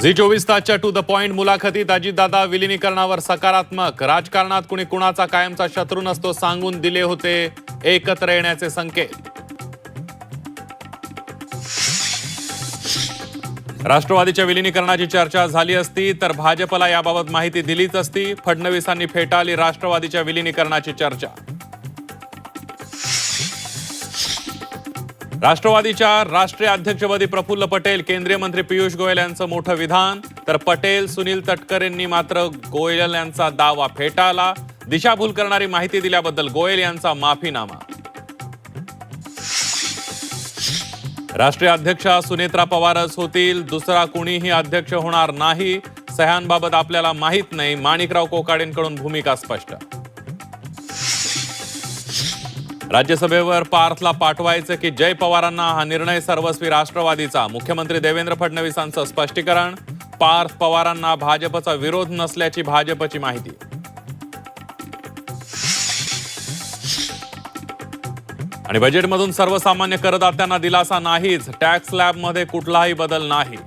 Zee 24 तासच्या to the point मुलाखतीत अजितदादा विलिनीकरणावर सकारात्मक, राजकारणात कुणी कुणाचा कायमचा शत्रू नसतो सांगून दिले होते एकत्र येण्याचे संकेत. राष्ट्रवादीच्या विलिनीकरणाची चर्चा झाली असती तर भाजपला याबाबत माहिती दिलीच असती. फडणवीसांनी फेटाळली राष्ट्रवादीच्या विलिनीकरणाची चर्चा. राष्ट्रवादीच्या राष्ट्रीय अध्यक्षपदी प्रफुल्ल पटेल, केंद्रीय मंत्री पियुष गोयल यांचं मोठं विधान. तर पटेल, सुनील तटकरेंनी मात्र गोयल यांचा दावा फेटाळला. दिशाभूल करणारी माहिती दिल्याबद्दल गोयल यांचा माफीनामा. राष्ट्रीय अध्यक्षा सुनेत्रा पवारच होतील, दुसरा कुणीही अध्यक्ष होणार नाही. सह्यांबाबत आपल्याला माहित नाही. माणिकराव कोकाडेंकडून भूमिका स्पष्ट. राज्यसभेवर पार्थला पाठवायचं की जय पवारांना, हा निर्णय सर्वस्वी राष्ट्रवादीचा. मुख्यमंत्री देवेंद्र फडणवीसांचं स्पष्टीकरण. पार्थ पवारांना भाजपचा विरोध नसल्याची भाजपची माहिती. आणि बजेटमधून सर्वसामान्य करदात्यांना दिलासा नाहीच. टॅक्स स्लॅबमध्ये कुठलाही बदल नाही.